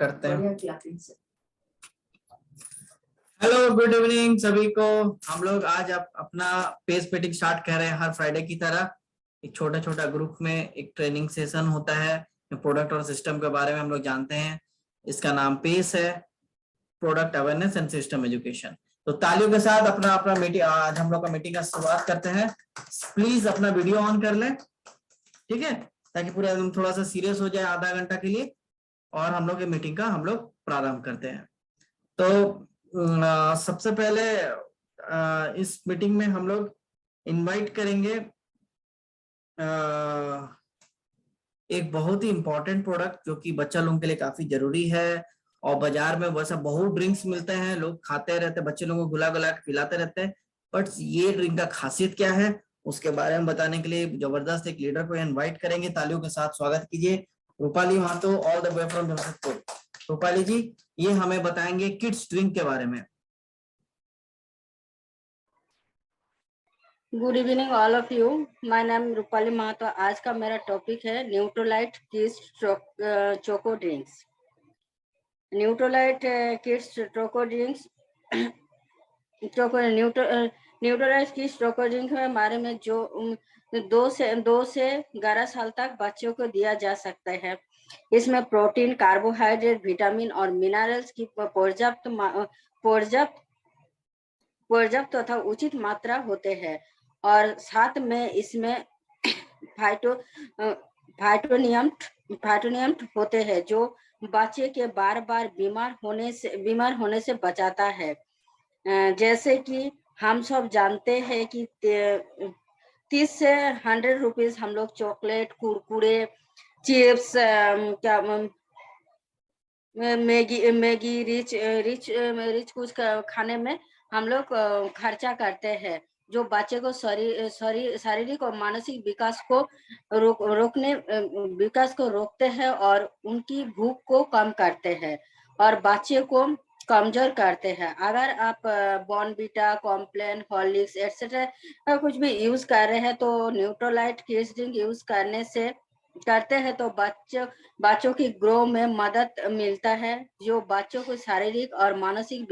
करते हैं। Hello, good evening सभी को। हम लोग आज अपना पेज मीटिंग स्टार्ट कर रहे हैं। हर फ्राइडे की तरह एक छोटा छोटा ग्रुप में एक ट्रेनिंग सेशन होता है। प्रोडक्ट और सिस्टम के बारे में हम लोग जानते हैं। इसका नाम पेस है, product awareness and system education. तो तालियों के साथ अपना अपना मीटिंग, आज हम लोग का मीटिंग का शुरुआत करते हैं। प्लीज अपना वीडियो ऑन कर लें, ठीक है, ताकि पूरा एकदम थोड़ा सा सीरियस हो जाए आधा घंटा के लिए, और हम लोग ये मीटिंग का हम लोग प्रारंभ करते हैं। तो सबसे पहले इस मीटिंग में हम लोग इनवाइट करेंगे एक बहुत ही इंपॉर्टेंट प्रोडक्ट जो कि बच्चा लोगों के लिए काफी जरूरी है। और बाजार में वैसा बहुत ड्रिंक्स मिलते हैं, लोग खाते रहते हैं, बच्चे लोगों को गुला गुला के पिलाते रहते हैं, बट ये ड्रिंक का खासियत क्या है उसके बारे में बताने के लिए जबरदस्त एक लीडर को इनवाइट करेंगे। तालियों के साथ स्वागत कीजिए Rupali Mahato, all the way from Jamshedpur. Rupali ji ये हमें बताएंगे किड्स ड्रिंक के बारे में। Good evening all of you, my name Rupali Mahato. आज का मेरा टॉपिक है Nutrolite kids choco drinks. Nutrolite kids choco drinks Nutrolite kids choco drink के बारे में जो 2 से 11 साल तक बच्चों को दिया जा सकता है। इसमें प्रोटीन, कार्बोहाइड्रेट, विटामिन और मिनरल्स की पर्याप्त तथा उचित मात्रा होते हैं, और साथ में इसमें फाइटोनियम होते हैं जो बच्चे के बार बार बीमार होने से बचाता है। जैसे कि हम सब जानते हैं कि 30 से 100 रुपीज हम लोग चॉकलेट, कुरकुरे, चिप्स, क्या मैगी रिच कुछ खाने में हम लोग खर्चा करते हैं, जो बच्चे को शारीरिक और मानसिक विकास को रोकते हैं और उनकी भूख को कम करते हैं और बच्चे को कमजोर करते हैं। अगर आप बॉर्नवीटा, कॉम्प्लेन, हॉर्लिक्स एक्सेट्रा कुछ भी यूज कर रहे हैं तो न्यूट्रोलाइट किड्स ड्रिंक यूज करते हैं तो बच्चों की ग्रो में मदद मिलता है, जो बच्चों को शारीरिक और मानसिक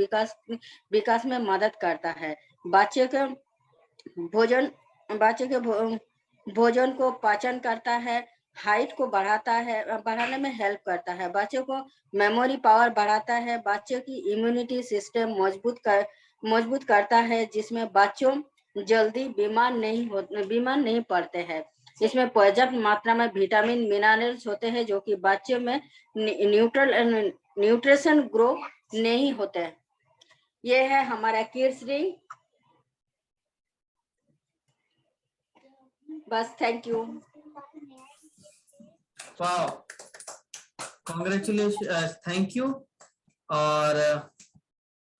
विकास में मदद करता है। बच्चे के भोजन को पाचन करता है, हाइट को बढ़ाने में हेल्प करता है, बच्चों को मेमोरी पावर बढ़ाता है, बच्चों की इम्यूनिटी सिस्टम मजबूत करता है, जिसमें बच्चों जल्दी बीमार नहीं पड़ते हैं। इसमें पर्याप्त मात्रा में विटामिन, मिनरल्स होते हैं जो कि बच्चों में न्यूट्रिशन ग्रो नहीं होते। ये है हमारा किड्स ड्रिंक। बस, thank you. Wow, congratulation, thank you. और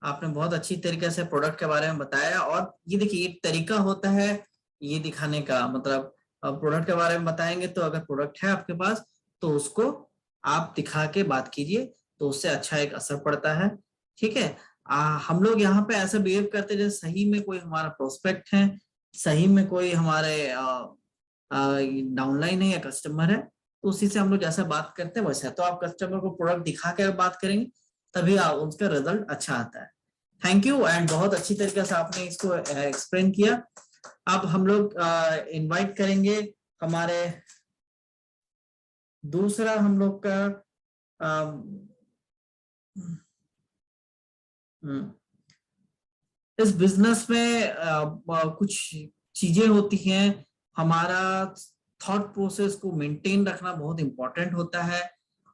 आपने बहुत अच्छी तरीके से प्रोडक्ट के बारे में बताया। और ये देखिए एक तरीका होता है ये दिखाने का, मतलब प्रोडक्ट के बारे में बताएंगे तो अगर प्रोडक्ट है आपके पास तो उसको आप दिखा के बात कीजिए, तो उससे अच्छा एक असर पड़ता है, ठीक है। हम लोग यहाँ पे ऐसा बिहेव करते हैं जैसे सही में कोई हमारा प्रोस्पेक्ट है, सही में कोई हमारे डाउनलाइन है या कस्टमर है, तो उसी से हम लोग जैसा बात करते हैं वैसा। तो आप कस्टमर को प्रोडक्ट दिखा के बात करेंगे तभी उसका रिजल्ट अच्छा आता है। थैंक यू, एंड बहुत अच्छी तरीके से आपने इसको एक्सप्लेन किया। अब हम लोग इनवाइट करेंगे हमारे दूसरा हम लोग का इस बिजनेस में कुछ चीजें होती हैं। हमारा थॉट प्रोसेस को मेंटेन रखना बहुत इंपॉर्टेंट होता है,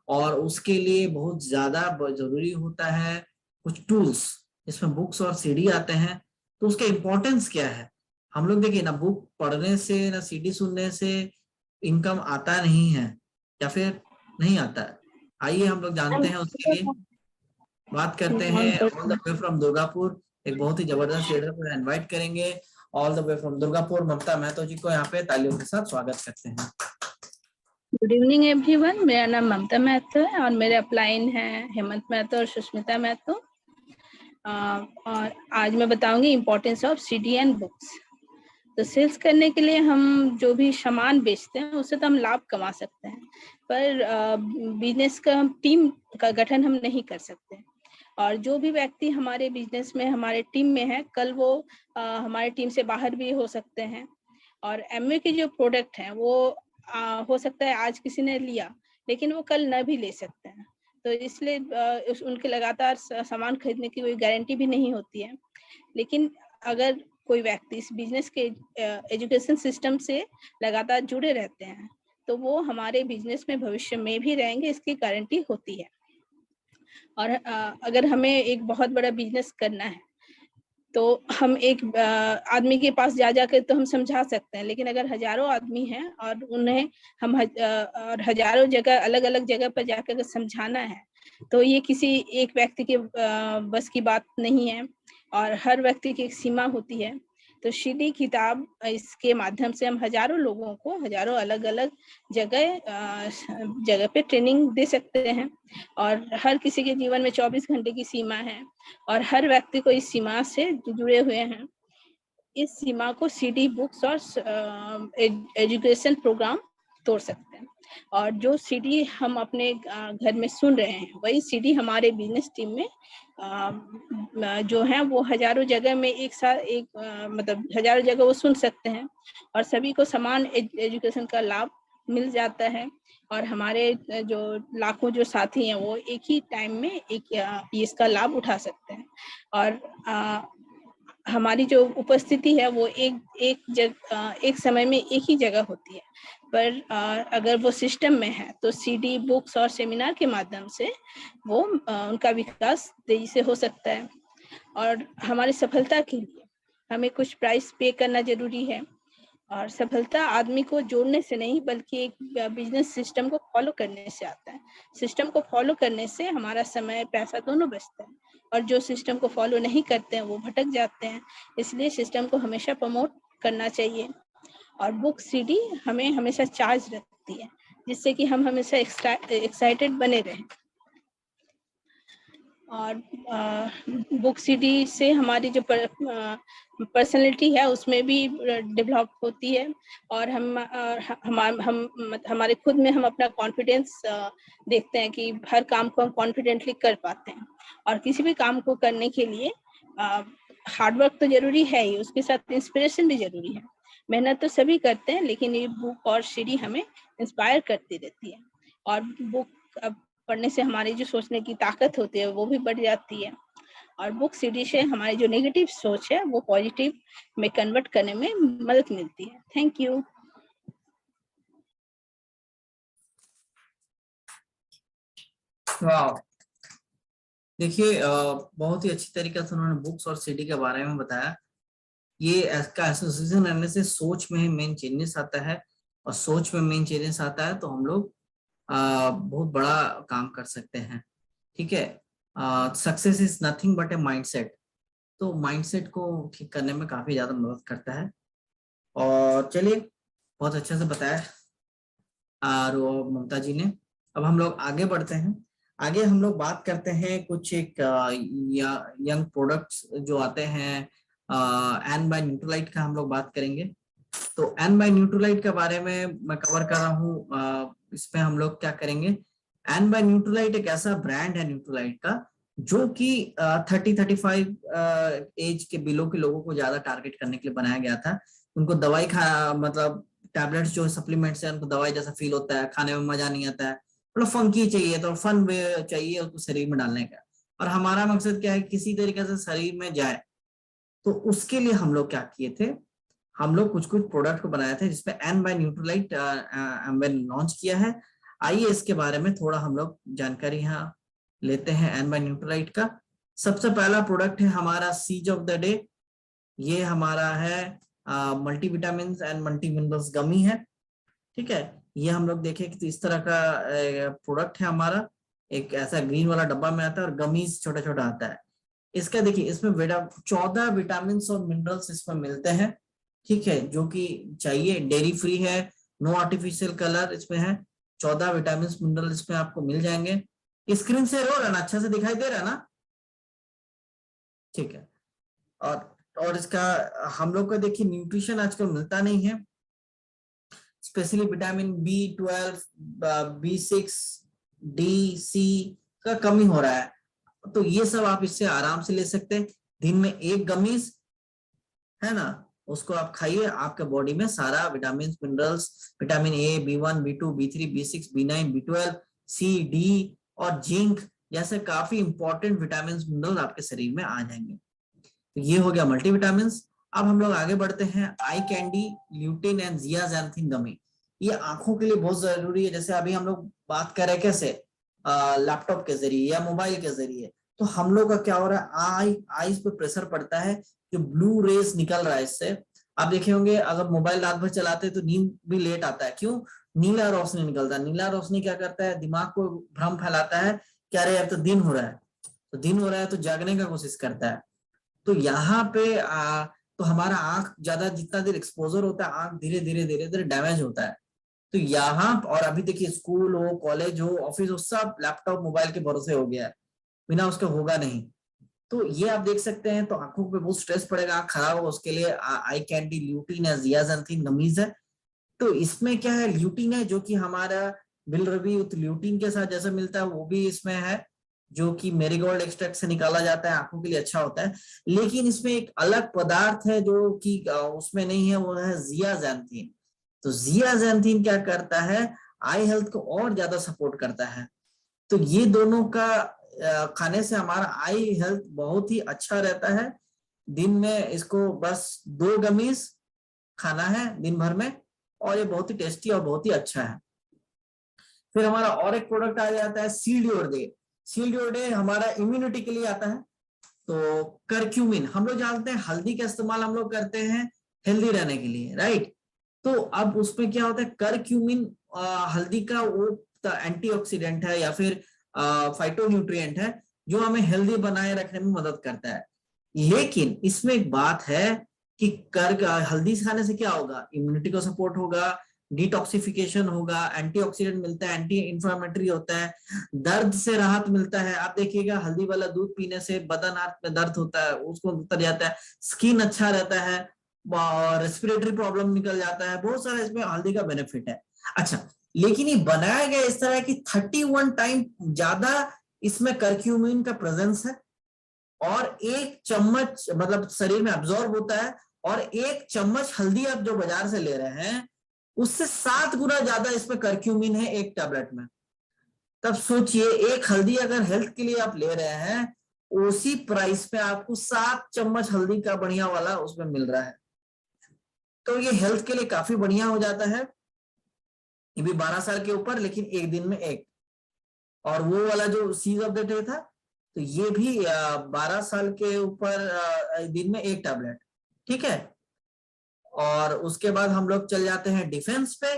और उसके लिए बहुत ज्यादा जरूरी होता है कुछ टूल्स, इसमें बुक्स और सीडी आते हैं। तो उसका इम्पोर्टेंस क्या है? हम लोग देखिए ना, बुक पढ़ने से ना सीडी सुनने से इनकम आता नहीं है, या फिर नहीं आता है। आइए हम लोग जानते हैं, उसके लिए बात करते हैं। All the way from Durgapur एक बहुत ही जबरदस्त लीडर को इनवाइट करेंगे। All the way from Durgapur Mamata Mahato ji को यहाँ पे तालियों के साथ स्वागत करते हैं। गुड इवनिंग एवरीवन, मेरा नाम ममता महतो है और मेरे अपलाइन हैं हेमंत महतो और सुष्मिता महतो। और आज मैं बताऊंगी importance of CD and books. तो सेल्स करने के लिए हम जो भी सामान बेचते हैं उससे तो हम लाभ कमा सकते हैं, पर बिजनेस का टीम का गठन हम नहीं कर सकते। और जो भी व्यक्ति हमारे बिजनेस में हमारे टीम में है, कल वो हमारे टीम से बाहर भी हो सकते हैं। और एमवे के जो प्रोडक्ट हैं वो हो सकता है आज किसी ने लिया लेकिन वो कल न भी ले सकते हैं। तो इसलिए उनके लगातार सामान खरीदने की कोई गारंटी भी नहीं होती है। लेकिन अगर कोई व्यक्ति इस बिजनेस के एजुकेशन सिस्टम से लगातार जुड़े रहते हैं तो वो हमारे बिजनेस में भविष्य में भी रहेंगे, इसकी गारंटी होती है। और अगर हमें एक बहुत बड़ा बिजनेस करना है तो हम एक आदमी के पास जा कर तो हम समझा सकते हैं, लेकिन अगर हजारों आदमी हैं और उन्हें हम और हजारों जगह अलग-अलग जगह पर जाकर अगर समझाना है तो ये किसी एक व्यक्ति के बस की बात नहीं है और हर व्यक्ति की एक सीमा होती है। तो सीडी किताब इसके माध्यम से हम हजारों लोगों को हजारों अलग-अलग जगह पे ट्रेनिंग दे सकते हैं। और हर किसी के जीवन में 24 घंटे की सीमा है और हर व्यक्ति को इस सीमा से जुड़े हुए हैं। इस सीमा को सीडी बुक्स और एजुकेशन प्रोग्राम तोड़ सकते हैं। और जो सीडी हम अपने घर में सुन रहे हैं वही सीडी हमारे बिजनेस टीम में जो है वो हजारों जगह में एक साथ मतलब हजारों जगह वो सुन सकते हैं और सभी को समान एजुकेशन का लाभ मिल जाता है। और हमारे जो लाखों जो साथी हैं वो एक ही टाइम में इसका लाभ उठा सकते हैं। और हमारी जो उपस्थिति है वो एक समय में एक ही जगह होती है। पर अगर वो सिस्टम में है तो सीडी बुक्स और सेमिनार के माध्यम से वो उनका विकास तेजी से हो सकता है। और हमारी सफलता के लिए हमें कुछ प्राइस पे करना जरूरी है। और सफलता आदमी को जोड़ने से नहीं बल्कि एक बिजनेस सिस्टम को फॉलो करने से आता है। सिस्टम को फॉलो करने से हमारा समय पैसा दोनों बचता है और जो सिस्टम को फॉलो नहीं करते हैं वो भटक जाते हैं। इसलिए सिस्टम को हमेशा प्रमोट करना चाहिए। और बुक सीडी हमें हमेशा चार्ज रखती है जिससे कि हम हमेशा एक्साइटेड बने रहें। और बुक सीडी से हमारी जो पर्सनैलिटी है उसमें भी डेवलप होती है और हमारे खुद में हम अपना कॉन्फिडेंस देखते हैं कि हर काम को हम कॉन्फिडेंटली कर पाते हैं। और किसी भी काम को करने के लिए हार्डवर्क तो जरूरी है ही, उसके साथ इंस्पिरेशन भी जरूरी है। मेहनत तो सभी करते हैं लेकिन ये बुक और सीडी हमें इंस्पायर करती रहती है। और बुक पढ़ने से हमारी जो सोचने की ताकत होती है वो भी बढ़ जाती है। और बुक सीडी से हमारी जो नेगेटिव सोच है वो पॉजिटिव में कन्वर्ट करने में मदद मिलती है। Thank you. वाह, देखिए बहुत ही अच्छी तरीके से उन्होंने बुक्स और सीडी के बारे में बताया। ये इसका एसोसिएशन रहने से सोच में मेन चेंजेस आता है और सोच में मेन चेंजेस आता है तो हम लोग बहुत बड़ा काम कर सकते हैं। ठीक है, success is nothing but A mindset. तो माइंडसेट को ठीक करने में काफी ज्यादा मदद करता है। और चलिए, बहुत अच्छे से बताया और ममता जी ने। अब हम लोग आगे बढ़ते हैं। आगे हम लोग बात करते हैं कुछ एक यंग प्रोडक्ट्स जो आते हैं। एन बाय न्यूट्रलाइट का हम लोग बात करेंगे। तो एन बाय न्यूट्रलाइट के बारे में मैं कवर कर रहा हूँ। इसमें हम लोग क्या करेंगे, एन बाय न्यूट्रलाइट एक ऐसा ब्रांड है न्यूट्रलाइट का जो कि 30-35 एज के बिलो के लोगों को ज्यादा टारगेट करने के लिए बनाया गया था। उनको दवाई मतलब टैबलेट्स जो सप्लीमेंट्स है उनको दवाई जैसा फील होता है, खाने में मजा नहीं आता है, मतलब फंकी चाहिए, तो फन चाहिए उसको शरीर में डालने का। और हमारा मकसद क्या है, किसी तरीके से शरीर में जाए। तो उसके लिए हम लोग क्या किए थे, हम लोग कुछ प्रोडक्ट को बनाए थे जिसमें एन बाय न्यूट्रलाइट लॉन्च किया है। आइए इसके बारे में थोड़ा हम लोग जानकारी यहाँ लेते हैं एन बाय न्यूट्रलाइट का। सबसे पहला प्रोडक्ट है हमारा सीज ऑफ द डे। ये हमारा है मल्टीविटामिन एंड मल्टी मिनरल्स गमी है। ठीक है, ये हम लोग देखें कि इस तरह का प्रोडक्ट है हमारा। एक ऐसा ग्रीन वाला डब्बा में आता है और गमीज छोटा छोटा आता है। इसका देखिए, इसमें 14 विटामिन और मिनरल्स इसमें मिलते हैं। ठीक है, जो कि चाहिए, डेयरी फ्री है, नो आर्टिफिशियल कलर इसमें है। 14 विटामिन मिनरल इसमें आपको मिल जाएंगे। स्क्रीन से हो रहा है ना, अच्छा से दिखाई दे रहा है ना? ठीक है। और इसका हम लोग का देखिए न्यूट्रिशन आजकल मिलता नहीं है। Specially vitamin B12, B6, D, C का कमी हो रहा है, तो ये सब आप इससे आराम से ले सकते हैं। दिन में 1 गमीज है ना, उसको आप खाइए, आपके बॉडी में सारा vitamin minerals, vitamin A, B1, B2, B3, B6, B9, B12, C, D और जिंक जैसे काफी इंपॉर्टेंट विटामिन मिनरल आपके शरीर में आ जाएंगे। तो ये हो गया मल्टीविटामिन। अब हम लोग आगे बढ़ते हैं, आई कैंडी, ल्यूटिन एंड जियाज़ैंथिन गमी। ये आंखों के लिए बहुत जरूरी है। जैसे अभी हम लोग बात कर रहे हैं कैसे, लैपटॉप के जरिए या मोबाइल के जरिए, तो हम लोग का क्या हो रहा है, आईज पे प्रेशर पड़ता है, जो ब्लू रेस निकल रहा है इससे। आप देखे होंगे अगर मोबाइल रात भर चलाते हैं तो नींद भी लेट आता है, क्यों? नीला रोशनी निकलता है। नीला रोशनी क्या करता है, दिमाग को भ्रम फैलाता है कि अरे अब तो दिन हो रहा है, तो दिन हो रहा है तो जागने का कोशिश करता है। तो यहाँ पे तो हमारा आंख ज्यादा जितना देर एक्सपोजर होता है, आंख धीरे धीरे डैमेज होता है। तो यहाँ और अभी देखिए स्कूल हो, कॉलेज हो, ऑफिस हो, सब लैपटॉप मोबाइल के भरोसे हो गया है, बिना उसके होगा नहीं। तो ये आप देख सकते हैं, तो आंखों पे बहुत स्ट्रेस पड़ेगा, आंख खराब होगा, उसके लिए आई कैंडी, ल्यूटिन है, जियाज़ैंथिन गमीज है। तो इसमें क्या है, ल्यूटिन है जो कि हमारा बिलरबी ल्यूटिन के साथ जैसे मिलता है वो भी इसमें है, जो कि मेरीगोल्ड एक्सट्रैक्ट से निकाला जाता है, आंखों के लिए अच्छा होता है। लेकिन इसमें एक अलग पदार्थ है जो कि उसमें नहीं है, वो है जियाज़ैंथिन। तो जियाज़ैंथिन क्या करता है, आई हेल्थ को और ज्यादा सपोर्ट करता है। तो ये दोनों का खाने से हमारा आई हेल्थ बहुत ही अच्छा रहता है। दिन में इसको बस 2 गमीज खाना है दिन भर में, और ये बहुत ही टेस्टी और बहुत ही अच्छा है। फिर हमारा और एक प्रोडक्ट आ जाता है सील्डियोडे। सील्डियोडे हमारा इम्यूनिटी के लिए आता है। तो करक्यूमिन, हम लोग जानते हैं हल्दी का इस्तेमाल हम लोग करते हैं हेल्दी रहने के लिए, राइट? तो अब उसमें क्या होता है, करक्यूमिन हल्दी का वो एंटीऑक्सीडेंट है या फिर फाइटोन्यूट्रिएंट है, जो हमें हेल्दी बनाए रखने में मदद करता है। लेकिन इसमें एक बात है कि हल्दी खाने से क्या होगा, इम्यूनिटी को सपोर्ट होगा, डिटॉक्सिफिकेशन होगा, एंटीऑक्सीडेंट मिलता है, एंटी इंफ्लेमेटरी होता है, दर्द से राहत मिलता है। आप देखिएगा हल्दी वाला दूध पीने से बदन में दर्द होता है उसको उतर जाता है, स्किन अच्छा रहता है, रेस्पिरेटरी प्रॉब्लम निकल जाता है, बहुत सारा इसमें हल्दी का बेनिफिट है। अच्छा, लेकिन ये बनाया गया इस तरह की 31 टाइम ज्यादा इसमें करक्यूमिन का प्रेजेंस है, और 1 चम्मच मतलब शरीर में अब्सॉर्ब होता है, और 1 चम्मच हल्दी आप जो बाजार से ले रहे हैं उससे 7 गुना ज्यादा इसमें करक्यूमिन है एक टैबलेट में। तब सोचिए, एक हल्दी अगर हेल्थ के लिए आप ले रहे हैं, उसी प्राइस पे आपको 7 चम्मच हल्दी का बढ़िया वाला उसमें मिल रहा है। तो ये हेल्थ के लिए काफी बढ़िया हो जाता है। ये भी 12 साल के ऊपर, लेकिन एक दिन में 1। और वो वाला जो सीज ऑफ द डे था, तो ये भी 12 साल के ऊपर दिन में 1 टैबलेट, ठीक है। और उसके बाद हम लोग चल जाते हैं डिफेंस पे।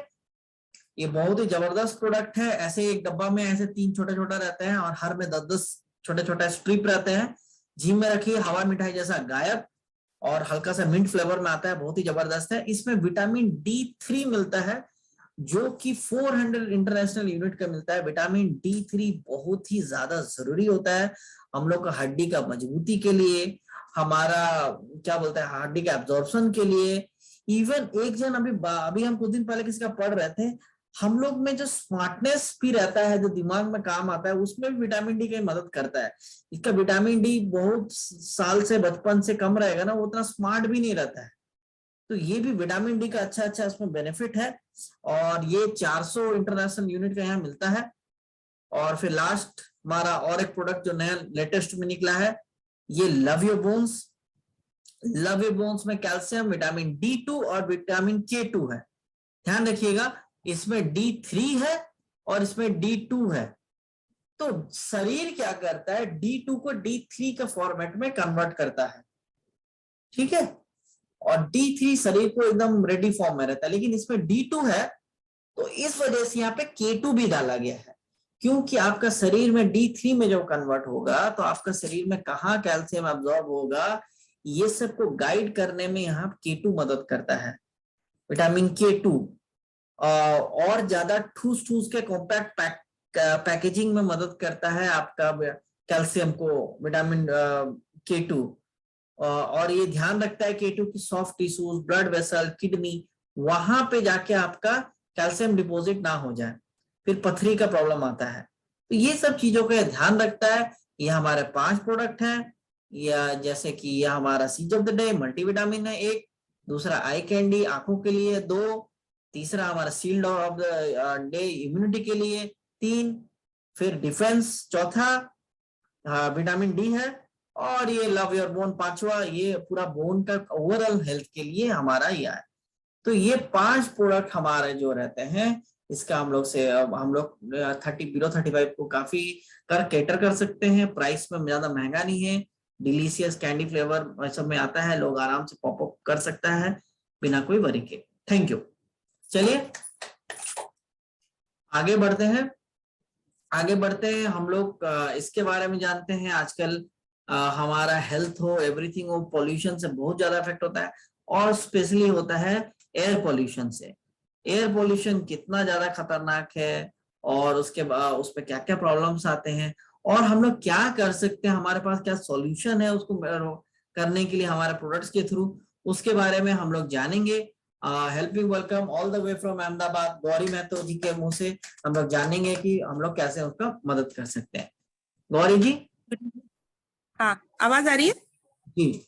ये बहुत ही जबरदस्त प्रोडक्ट है। ऐसे एक डब्बा में ऐसे 3 छोटा छोटा रहते हैं, और हर में 10-10 छोटे छोटे स्ट्रिप रहते हैं। जिम में रखिए, हवा मिठाई जैसा गायब, और हल्का सा मिंट फ्लेवर में आता है, बहुत ही जबरदस्त है। इसमें विटामिन D3 मिलता है, जो कि 400 इंटरनेशनल यूनिट का मिलता है। विटामिन D3 बहुत ही ज्यादा जरूरी होता है हम लोग का हड्डी का मजबूती के लिए, हमारा क्या बोलते हैं हड्डी के एब्जॉर्प्शन के लिए। इवन एक जन अभी हम कुछ दिन पहले किसी का पढ़ रहे थे, हम लोग में जो स्मार्टनेस भी रहता है, जो दिमाग में काम आता है, उसमें भी विटामिन डी की मदद करता है। इसका विटामिन डी बहुत साल से बचपन से कम रहेगा ना, वो उतना स्मार्ट भी नहीं रहता है। तो ये भी विटामिन डी का अच्छा इसमें बेनिफिट है, और ये 400 इंटरनेशनल यूनिट का यहाँ मिलता है। और फिर लास्ट हमारा और एक प्रोडक्ट जो नया लेटेस्ट में निकला है, ये love your bones. Love your bones में कैल्शियम, विटामिन D2 और विटामिन K2 है। ध्यान रखिएगा, इसमें D3 है और इसमें D2 है। तो शरीर क्या करता है, D2 को D3 के फॉर्मेट में कन्वर्ट करता है, ठीक है। और D3 शरीर को एकदम रेडी फॉर्म में रहता है, लेकिन इसमें D2 है, तो इस वजह से यहाँ पे K2 भी डाला गया है। क्योंकि आपका शरीर में D3 में जब कन्वर्ट होगा, तो आपका शरीर में कहाँ कैल्शियम अब्सॉर्ब होगा, ये सबको गाइड करने में यहाँ K2 मदद करता है। विटामिन K2 और ज्यादा ठूस के कॉम्पैक्ट पैकेजिंग में मदद करता है आपका कैल्शियम को, विटामिन K2। और ये ध्यान रखता है K2 की soft tissues, blood vessel, kidney, वहां पे जाके आपका कैल्शियम डिपॉजिट ना हो जाए, फिर पथरी का प्रॉब्लम आता है। तो ये सब चीजों का ध्यान रखता है। ये हमारे 5 प्रोडक्ट हैं, या जैसे कि यह हमारा सीज ऑफ द डे मल्टीविटामिन है 1, दूसरा आई कैंडी आंखों के लिए 2, तीसरा हमारा shield of the day immunity के लिए 3, फिर डिफेंस चौथा विटामिन डी है, और ये लव योर बोन 5वां, ये पूरा बोन का ओवरऑल हेल्थ के लिए हमारा ये है। तो ये 5 प्रोडक्ट हमारे जो रहते हैं, इसका हम लोग 30 को काफी कैटर कर सकते हैं। प्राइस में ज्यादा महंगा नहीं है, डिलीशियस कैंडी फ्लेवर सब में आता है, लोग आराम से पॉप अप कर सकता है बिना कोई वरी के। Thank you. चलिए आगे बढ़ते हैं। हम लोग इसके बारे में जानते हैं। आजकल हमारा हेल्थ हो, एवरीथिंग हो, पोल्यूशन से बहुत ज्यादा इफेक्ट होता है, और स्पेशली होता है एयर पोल्यूशन से। एयर पोल्यूशन कितना ज्यादा खतरनाक है, और उस पे क्या क्या प्रॉब्लम्स आते हैं, और हम लोग क्या कर सकते हैं, हमारे पास क्या सॉल्यूशन है उसको करने के लिए हमारे प्रोडक्ट्स के थ्रू, उसके बारे में हम लोग जानेंगे। Helping welcome all the way from Ahmedabad, Gauri Mahato ji के मुंह से हम लोग जानेंगे कि हम लोग कैसे उसका मदद कर सकते हैं। गौरी जी। हाँ, आवाज आ रही है जी।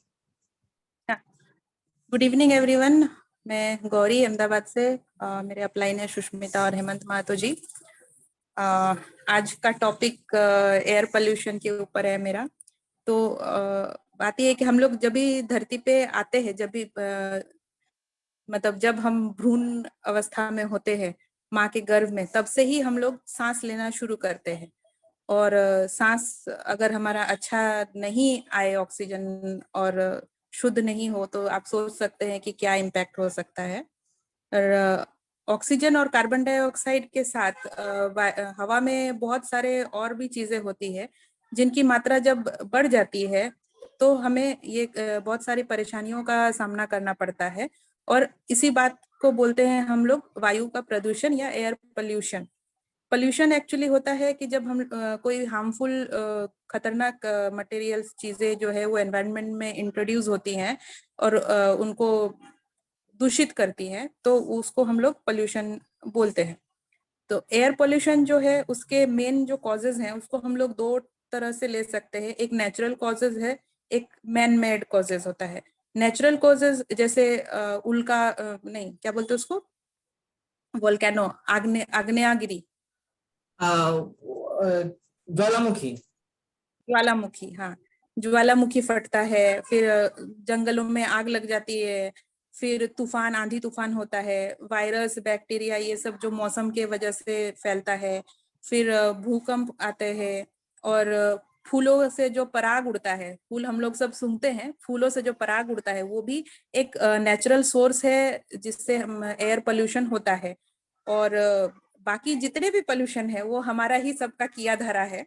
गुड इवनिंग एवरीवन, मैं गौरी अहमदाबाद से। मेरे अपलाइन है सुष्मिता और हेमंत महतो जी। आज का टॉपिक एयर पोल्यूशन के ऊपर है मेरा। तो बात ये है कि हम लोग जब भी धरती पे आते हैं, मतलब जब हम भ्रूण अवस्था में होते हैं माँ के गर्भ में, तब से ही हम लोग सांस लेना शुरू करते हैं। और सांस अगर हमारा अच्छा नहीं आए, ऑक्सीजन और शुद्ध नहीं हो, तो आप सोच सकते हैं कि क्या इम्पैक्ट हो सकता है। और ऑक्सीजन और कार्बन डाइऑक्साइड के साथ हवा में बहुत सारे और भी चीजें होती है, जिनकी मात्रा जब बढ़ जाती है तो हमें ये बहुत सारी परेशानियों का सामना करना पड़ता है। और इसी बात को बोलते हैं हम लोग वायु का प्रदूषण या एयर पोल्यूशन। पोल्यूशन एक्चुअली होता है कि जब हम कोई हार्मफुल खतरनाक मटेरियल्स, चीजें जो है वो एनवायरनमेंट में इंट्रोड्यूस होती हैं और उनको दूषित करती हैं, तो उसको हम लोग पोल्यूशन बोलते हैं। तो एयर पोल्यूशन जो है उसके मेन जो कॉजेज हैं उसको हम लोग 2 तरह से ले सकते हैं। एक नेचुरल कॉजेज है, एक मैन मेड कॉजेज होता है। नेचुरल कॉजेज जैसे उल्का नहीं, क्या बोलते हैं उसको, वोल्केनो, आग्नेयगिरी, ज्वालामुखी। हाँ, ज्वालामुखी फटता है, फिर जंगलों में आग लग जाती है, फिर तूफान, आंधी तूफान होता है, वायरस, बैक्टीरिया, ये सब जो मौसम के वजह से फैलता है, फिर भूकंप आते हैं, और फूलों से जो पराग उड़ता है, फूल हम लोग सब सूंघते हैं, फूलों से जो पराग उड़ता है वो भी एक नेचुरल सोर्स है जिससे हम एयर पोल्यूशन होता है। और बाकी जितने भी पोल्यूशन है वो हमारा ही सबका किया धरा है,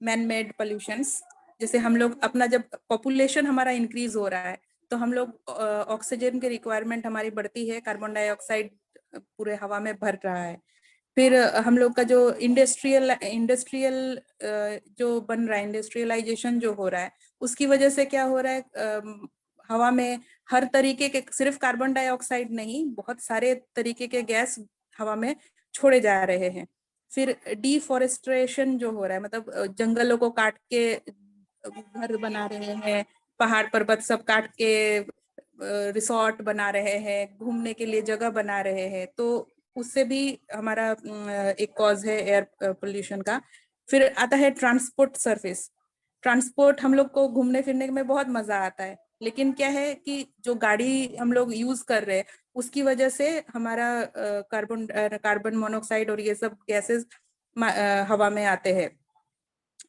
मैन मेड पोल्यूशंस। जैसे हम लोग अपना, जब पॉपुलेशन हमारा इंक्रीज हो रहा है तो हम लोग ऑक्सीजन की रिक्वायरमेंट हमारी बढ़ती है, कार्बन डाइऑक्साइड पूरे हवा में भर रहा है। फिर हम लोग का जो इंडस्ट्रियल जो बन रहा है, इंडस्ट्रियलाइजेशन जो हो रहा है, उसकी वजह से क्या हो रहा है, हवा में हर तरीके के, सिर्फ कार्बन डाइऑक्साइड नहीं, बहुत सारे तरीके के गैस हवा में छोड़े जा रहे हैं। फिर डिफॉरेस्ट्रेशन जो हो रहा है, मतलब जंगलों को काट के घर बना रहे हैं, पहाड़ पर्वत सब काट के रिसोर्ट बना रहे हैं, घूमने के लिए जगह बना रहे हैं, तो उससे भी हमारा एक कॉज है एयर पोल्यूशन का। फिर आता है ट्रांसपोर्ट सर्विस। ट्रांसपोर्ट, हम लोग को घूमने फिरने में बहुत मजा आता है, लेकिन क्या है कि जो गाड़ी हम लोग यूज कर रहे हैं उसकी वजह से हमारा कार्बन मोनोऑक्साइड और ये सब गैसेस हवा में आते हैं।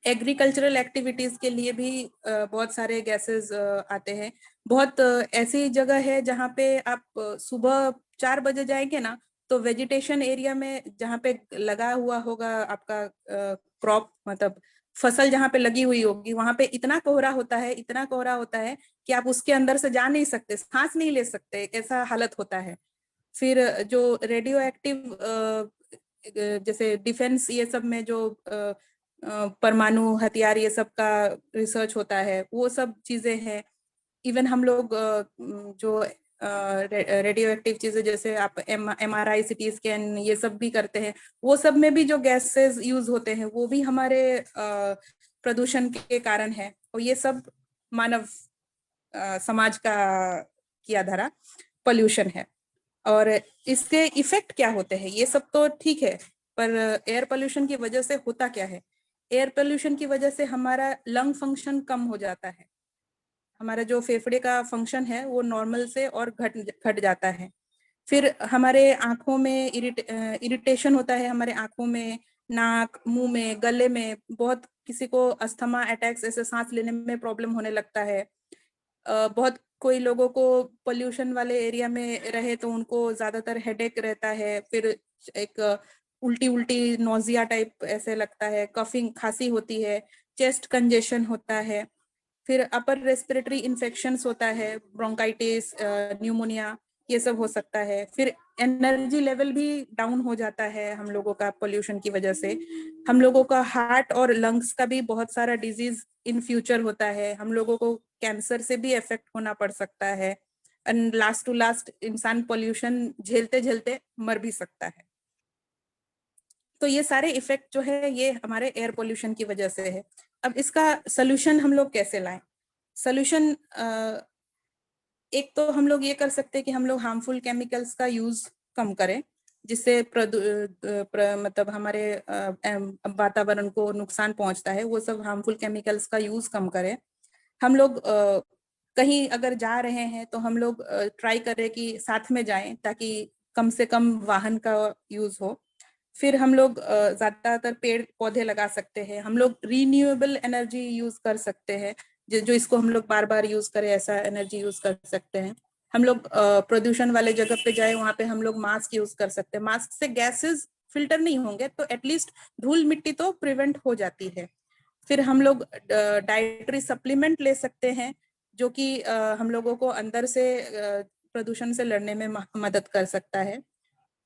एग्रीकल्चरल एक्टिविटीज के लिए भी बहुत सारे गैसेस आते हैं। बहुत ऐसी जगह है जहाँ पे आप सुबह 4 बजे जाएंगे ना, तो वेजिटेशन एरिया में जहाँ पे लगा हुआ होगा आपका क्रॉप, मतलब फसल जहाँ पे लगी हुई होगी, वहां पे इतना कोहरा होता है, इतना कोहरा होता है कि आप उसके अंदर से जा नहीं सकते, सांस नहीं ले सकते, ऐसा हालत होता है। फिर जो रेडियो एक्टिव, जैसे डिफेंस, ये सब में जो परमाणु हथियार ये सब का रिसर्च होता है, वो सब चीजें हैं। इवन हम लोग जो रेडियो एक्टिव चीजें, जैसे आप MRI CT स्कैन ये सब भी करते हैं, वो सब में भी जो गैसेस यूज होते हैं वो भी हमारे प्रदूषण के कारण है। और ये सब मानव समाज का किया धरा पोल्यूशन है। और इसके इफेक्ट क्या होते हैं ये सब तो ठीक है, पर एयर पोल्यूशन की वजह से होता क्या है? एयर पोल्यूशन की वजह से हमारा लंग फंक्शन कम हो जाता है, हमारा जो फेफड़े का फंक्शन है वो नॉर्मल से और घट जाता है। फिर हमारे आंखों में इरिटेशन होता है, हमारे आंखों में, नाक, मुंह में, गले में, बहुत किसी को अस्थमा अटैक्स, ऐसे सांस लेने में प्रॉब्लम होने लगता है। बहुत कोई लोगों को पोल्यूशन वाले एरिया में रहे तो उनको ज्यादातर हेडेक रहता है, फिर एक उल्टी उल्टी नोजिया टाइप ऐसे लगता है, कफिंग खांसी होती है, चेस्ट कंजेशन होता है, फिर अपर रेस्पिरेटरी इन्फेक्शंस होता है, ब्रोंकाइटिस, न्यूमोनिया, ये सब हो सकता है। फिर एनर्जी लेवल भी डाउन हो जाता है हम लोगों का पोल्यूशन की वजह से। हम लोगों का हार्ट और लंग्स का भी बहुत सारा डिजीज इन फ्यूचर होता है, हम लोगों को कैंसर से भी इफेक्ट होना पड़ सकता है, एंड लास्ट टू लास्ट इंसान पोल्यूशन झेलते झेलते मर भी सकता है। तो ये सारे इफेक्ट जो है ये हमारे एयर पोल्यूशन की वजह से है। अब इसका सोल्यूशन हम लोग कैसे लाएं? सोल्यूशन एक तो हम लोग ये कर सकते हैं कि हम लोग हार्मफुल केमिकल्स का यूज कम करें, जिससे मतलब हमारे वातावरण को नुकसान पहुंचता है, वो सब हार्मफुल केमिकल्स का यूज कम करें। हम लोग कहीं अगर जा रहे हैं तो हम लोग ट्राई करें कि साथ में जाएं ताकि कम से कम वाहन का यूज हो। फिर हम लोग ज्यादातर पेड़ पौधे लगा सकते हैं, हम लोग रीन्यूएबल एनर्जी यूज कर सकते हैं, जो इसको हम लोग बार बार यूज करें ऐसा एनर्जी यूज कर सकते हैं। हम लोग प्रदूषण वाले जगह पे जाए, वहां पे हम लोग मास्क यूज कर सकते हैं। मास्क से गैसेस फिल्टर नहीं होंगे तो एटलीस्ट धूल मिट्टी तो प्रिवेंट हो जाती है। फिर हम लोग डाइटरी सप्लीमेंट ले सकते हैं, जो कि हम लोगों को अंदर से प्रदूषण से लड़ने में मदद कर सकता है।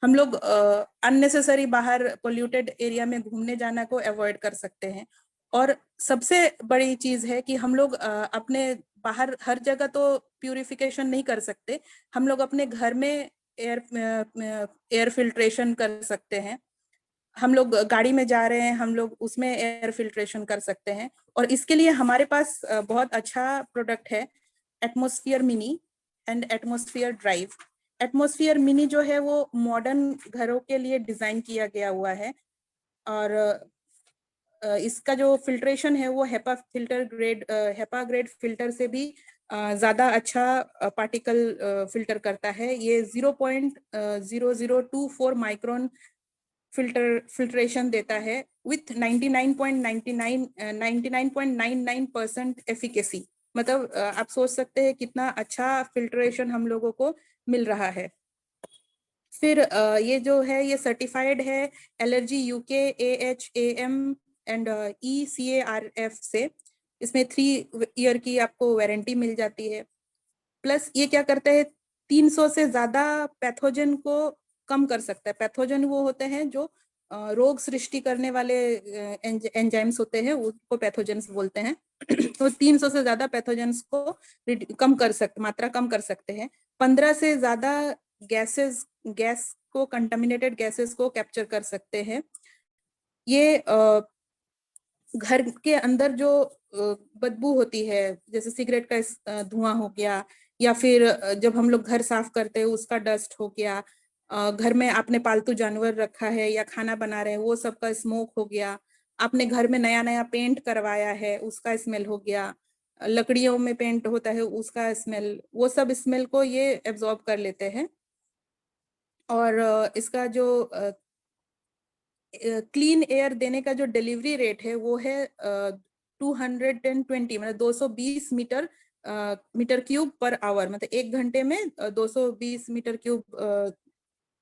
हम लोग अननेसेसरी बाहर पोल्यूटेड एरिया में घूमने जाना को अवॉइड कर सकते हैं। और सबसे बड़ी चीज है कि हम लोग अपने बाहर हर जगह तो प्यूरिफिकेशन नहीं कर सकते, हम लोग अपने घर में एयर फिल्ट्रेशन कर सकते हैं। हम लोग गाड़ी में जा रहे हैं, हम लोग उसमें एयर फिल्ट्रेशन कर सकते हैं। और इसके लिए हमारे पास बहुत अच्छा प्रोडक्ट है, atmosphere mini and atmosphere drive. Atmosphere mini जो है वो मॉडर्न घरों के लिए डिजाइन किया गया हुआ है, और इसका जो फिल्ट्रेशन है वो हेपा ग्रेड फिल्टर से भी ज्यादा अच्छा पार्टिकल फिल्टर करता है। ये 0.0024 माइक्रोन फिल्ट्रेशन देता है विथ 99.99% एफिकेसी। मतलब आप सोच सकते हैं कितना अच्छा फिल्ट्रेशन हम लोगों को मिल रहा है। फिर ये जो है ये सर्टिफाइड है allergy UK AHAM and ECARF से। इसमें 3 ईयर की आपको वारंटी मिल जाती है। प्लस ये क्या करता है, 300 से ज्यादा पैथोजन को कम कर सकता है। पैथोजन वो होते हैं जो रोग सृष्टि करने वाले एंजाइम्स होते हैं, उसको पैथोजेंस बोलते हैं। तो 300 से ज्यादा पैथोजेंस को मात्रा कम कर सकते हैं। 15 से ज्यादा गैस को कंटामिनेटेड गैसेस को कैप्चर कर सकते हैं। ये घर के अंदर जो बदबू होती है, जैसे सिगरेट का धुआं हो गया, या फिर जब हम लोग घर साफ करते हैं उसका डस्ट हो गया, घर में आपने पालतू जानवर रखा है या खाना बना रहे हैं वो सब का स्मोक हो गया, आपने घर में नया नया पेंट करवाया है उसका स्मेल हो गया, लकड़ियों में पेंट होता है उसका स्मेल, वो सब स्मेल को ये एब्जॉर्ब कर लेते हैं। और इसका जो क्लीन एयर देने का जो डिलीवरी रेट है वो है 220, मतलब 220 मीटर क्यूब पर आवर, मतलब 1 घंटे में 220 मीटर क्यूब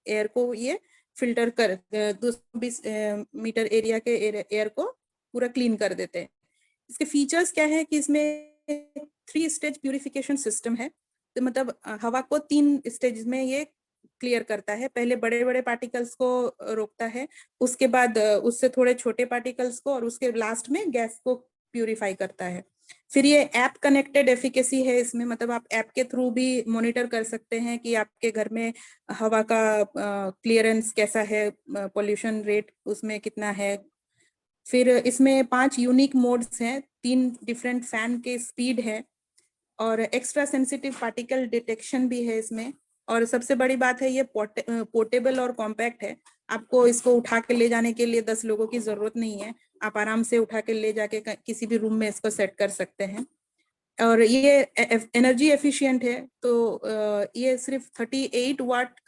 एयर को ये फिल्टर कर 220 मीटर एरिया के एयर को पूरा क्लीन कर देते हैं। इसके फीचर्स क्या है कि इसमें 3 स्टेज प्यूरिफिकेशन सिस्टम है। तो मतलब हवा को 3 स्टेज में ये क्लियर करता है। पहले बड़े बड़े पार्टिकल्स को रोकता है, उसके बाद उससे थोड़े छोटे पार्टिकल्स को, और उसके लास्ट में गैस को प्यूरिफाई करता है। फिर ये ऐप कनेक्टेड एफिकेसी है इसमें, मतलब आप ऐप के थ्रू भी मॉनिटर कर सकते हैं कि आपके घर में हवा का क्लियरेंस कैसा है, पोल्यूशन रेट उसमें कितना है। फिर इसमें 5 यूनिक मोड्स हैं, 3 डिफरेंट फैन के स्पीड है और एक्स्ट्रा सेंसिटिव पार्टिकल डिटेक्शन भी है इसमें। और सबसे बड़ी बात है ये पोर्टेबल और कॉम्पैक्ट है। आपको इसको उठा के ले जाने के लिए 10 लोगों की जरूरत नहीं है, आप आराम से उठा के ले जाके किसी भी रूम में इसको सेट कर सकते हैं। और ये एनर्जी एफिशिएंट है, तो ये सिर्फ 38 वाट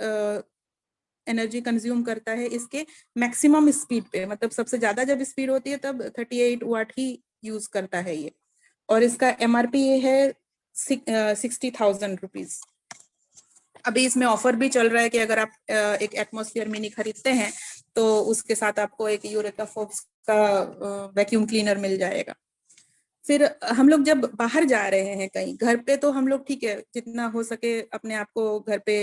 एनर्जी कंज्यूम करता है इसके मैक्सिमम स्पीड पे, मतलब सबसे ज्यादा जब स्पीड होती है तब 38 वाट ही यूज करता है ये। और इसका MRP है 60,000 रुपीज। अभी इसमें ऑफर भी चल रहा है कि अगर आप एक एटमॉस्फेयर मिनी खरीदते हैं तो उसके साथ आपको एक यूरेका फोर्ब्स का वैक्यूम क्लीनर मिल जाएगा। फिर हम लोग जब बाहर जा रहे हैं कहीं, घर पे तो हम लोग ठीक है जितना हो सके अपने आप को घर पे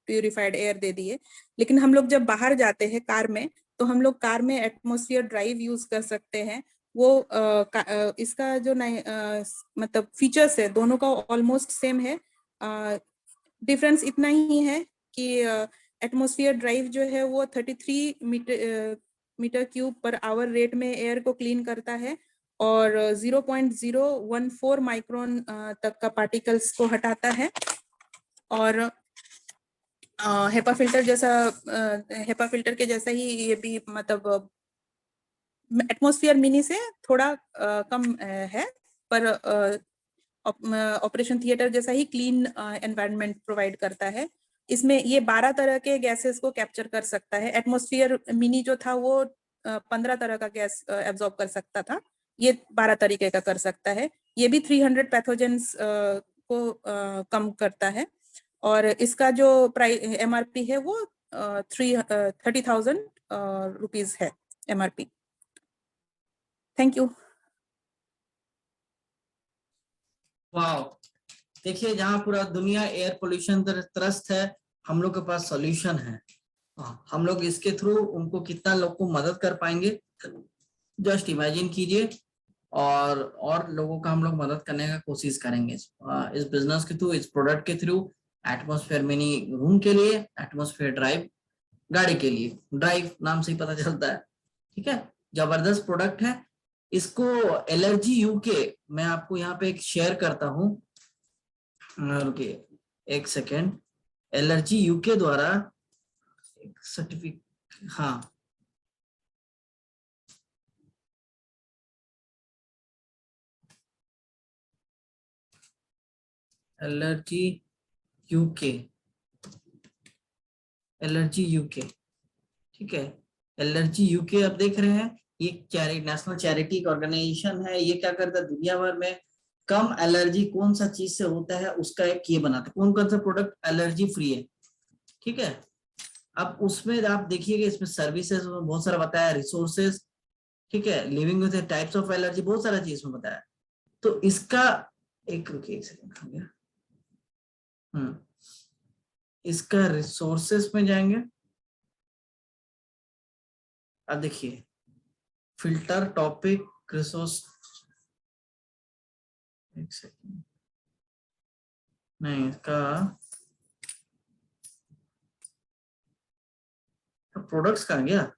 प्यूरिफाइड एयर दे दिए, लेकिन हम लोग जब बाहर जाते हैं कार में, तो हम लोग कार में एटमॉस्फेयर ड्राइव यूज कर सकते हैं। वो इसका जो मतलब फीचर्स है दोनों का ऑलमोस्ट सेम है। डिफरेंस इतना ही है कि एटमॉस्फेयर ड्राइव जो है वो 33 meter cube per hour rate में एयर को क्लीन करता है और 0.014 माइक्रोन तक का पार्टिकल्स को हटाता है। और हेपा फिल्टर के जैसा ही ये भी, मतलब एटमॉस्फेयर मिनी से थोड़ा कम है, पर ऑपरेशन थिएटर जैसा ही क्लीन एनवायरनमेंट प्रोवाइड करता है। इसमें ये 12 तरह के गैसेस को कैप्चर कर सकता है। एटमॉस्फेयर मिनी जो था वो 15 तरह का गैस एब्जॉर्ब कर सकता था, ये 12 तरीके का कर सकता है। ये भी 300 पैथोजेंस को कम करता है। और इसका जो प्राइस MRP है वो 30,000 रुपीज है MRP। Thank you. वाह, देखिए जहाँ पूरा दुनिया एयर पोल्यूशन त्रस्त है, हम लोग के पास सॉल्यूशन है। हम लोग इसके थ्रू उनको कितना लोग को मदद कर पाएंगे, जस्ट इमेजिन कीजिए। और लोगों का हम लोग मदद करने का कोशिश करेंगे इस बिजनेस के थ्रू, इस प्रोडक्ट के थ्रू। एटमॉस्फेयर मिनी रूम के लिए, एटमॉस्फेयर ड्राइव गाड़ी के लिए, ड्राइव नाम से ही पता चलता है। ठीक है, जबरदस्त प्रोडक्ट है। इसको एलर्जी यूके, मैं आपको यहाँ पे एक शेयर करता हूँ, एक सेकेंड। एलर्जी यूके द्वारा एक सर्टिफिकेट, हाँ एलर्जी यूके, एलर्जी यूके, ठीक है। एलर्जी यूके आप देख रहे हैं, ये नेशनल चैरिटी ऑर्गेनाइजेशन है। ये क्या करता है, दुनिया भर में कम एलर्जी कौन सा चीज से होता है उसका एक ये बनाता है, कौन कौन सा प्रोडक्ट एलर्जी फ्री है। ठीक है, अब उसमें आप देखिएगा, इसमें सर्विसेज में बहुत सारा बताया, रिसोर्सेज, ठीक है, living with types of allergy, बहुत सारा चीज में बताया। तो इसका एक सेकंड हो गया, इसका रिसोर्सेस में जाएंगे। अब देखिए, फिल्टर टॉपिक रिसोर्स, एक सेकंड, नहीं इसका प्रोडक्ट्स कहाँ गया,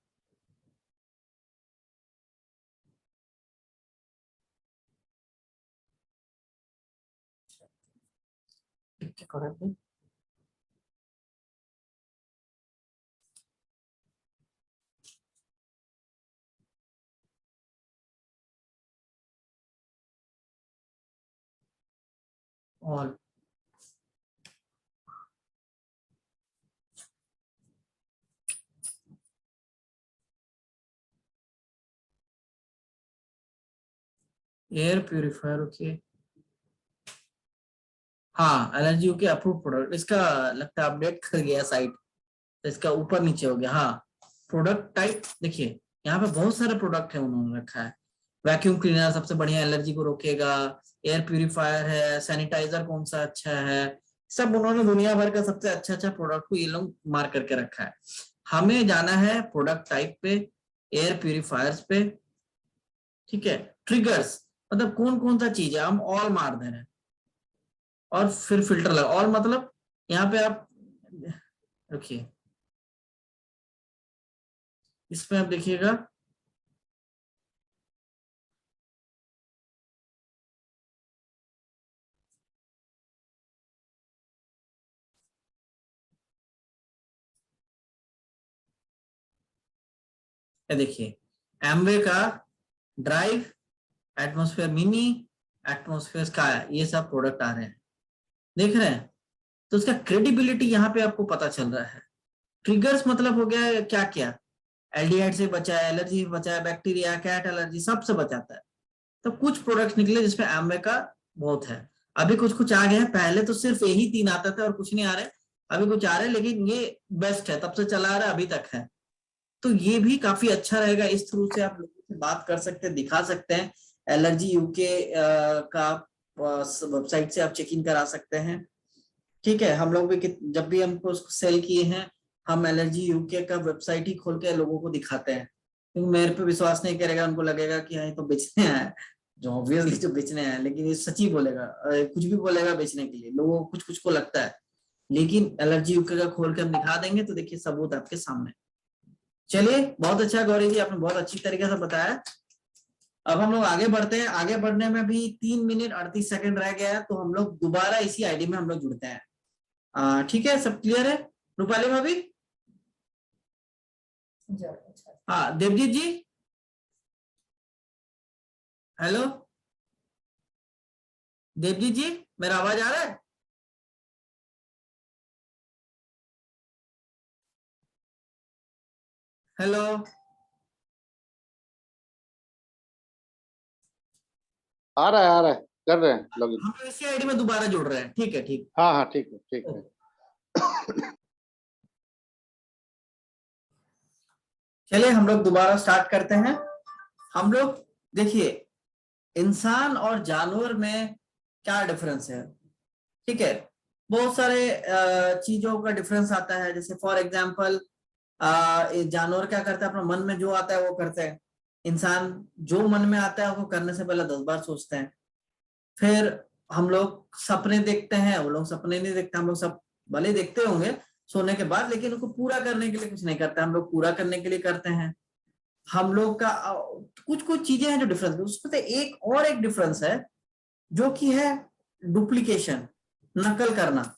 और एयर प्यूरिफायर, ओके, हाँ एलर्जी के अप्रूव प्रोडक्ट। इसका लगता है अपडेट कर गया साइट, तो इसका ऊपर नीचे हो गया। हाँ, प्रोडक्ट टाइप देखिए, यहाँ पे बहुत सारे प्रोडक्ट है उन्होंने रखा है। वैक्यूम क्लीनर सबसे बढ़िया, एलर्जी को रोकेगा। एयर प्यूरिफायर है, सैनिटाइजर कौन सा अच्छा है, सब उन्होंने दुनिया भर का सबसे अच्छा प्रोडक्ट को ये लोग मार्क करके रखा है। हमें जाना है प्रोडक्ट टाइप पे, एयर प्यूरिफायर्स पे, ठीक है। ट्रिगर्स, मतलब कौन कौन सा चीज है, हम ऑल मार दे रहे हैं और फिर फिल्टर लगा। ऑल मतलब यहाँ पे आप रखिए, इसमें आप देखिएगा ये देखिए एमवे का drive, atmosphere mini, atmosphere sky, ये सब प्रोडक्ट आ रहे हैं, देख रहे हैं। तो उसका क्रेडिबिलिटी यहाँ पे आपको पता चल रहा है। ट्रिगर्स मतलब हो गया क्या क्या, एल्डिहाइड से बचा है, एलर्जी से बचा है, बैक्टीरिया, कैट एलर्जी, सबसे बचाता है। तो कुछ प्रोडक्ट्स निकले जिसमें एमवे का बहुत है। अभी कुछ कुछ आ गए हैं, पहले तो सिर्फ यही 3 आते थे और कुछ नहीं आ रहे, अभी कुछ आ रहे हैं, लेकिन ये बेस्ट है, तब से चला आ रहा है अभी तक है। तो ये भी काफी अच्छा रहेगा, इस थ्रू से आप लोगों से बात कर सकते हैं, दिखा सकते हैं। एलर्जी यूके का वेबसाइट से आप चेक इन करा सकते हैं, ठीक है। हम लोग भी जब भी हमको सेल किए हैं, हम एलर्जी यूके का वेबसाइट ही खोल के लोगों को दिखाते हैं, क्योंकि मेरे पे विश्वास नहीं करेगा, उनको लगेगा कि हाँ ये तो बेचने आया है, जो ऑब्वियसली जो बेचने आया है, लेकिन ये सच्ची बोलेगा, कुछ भी बोलेगा बेचने के लिए, लोगों को कुछ कुछ को लगता है, लेकिन एलर्जी यूके का खोल के हम दिखा देंगे तो देखिए सबूत आपके सामने। चलिए बहुत अच्छा गौरी जी, आपने बहुत अच्छी तरीके से बताया। अब हम लोग आगे बढ़ते हैं, आगे बढ़ने में भी 3 मिनट 38 सेकंड रह गया है, तो हम लोग दोबारा इसी आईडी में हम लोग जुड़ते हैं। ठीक है, सब क्लियर है रूपाली भाभी? हाँ देवजीत जी, हेलो देवजीत जी, मेरा आवाज आ रहा है? हेलो, आ रहा है कर रहे हैं लॉगिन। हम लोग इसी आईडी में दोबारा जुड़ रहे हैं, ठीक है ठीक। हाँ हाँ ठीक है ठीक है। चलिए हम लोग दोबारा स्टार्ट करते हैं। हम लोग देखिए इंसान और जानवर में क्या डिफरेंस है, ठीक है। बहुत सारे चीजों का डिफरेंस आता है, जैसे फॉर एग्जांपल जानवर क्या करता है, अपना मन में जो आता है वो करते हैं। इंसान जो मन में आता है वो करने से पहले 10 बार सोचते हैं। फिर हम लोग सपने देखते हैं, वो लोग सपने नहीं देखते, हम लोग सब भले देखते होंगे सोने के बाद, लेकिन उसको पूरा करने के लिए कुछ नहीं करते, हम लोग पूरा करने के लिए करते हैं। हम लोग का कुछ कुछ चीजें हैं जो डिफरेंस, उसमें एक और एक डिफरेंस है जो कि है डुप्लीकेशन, नकल करना।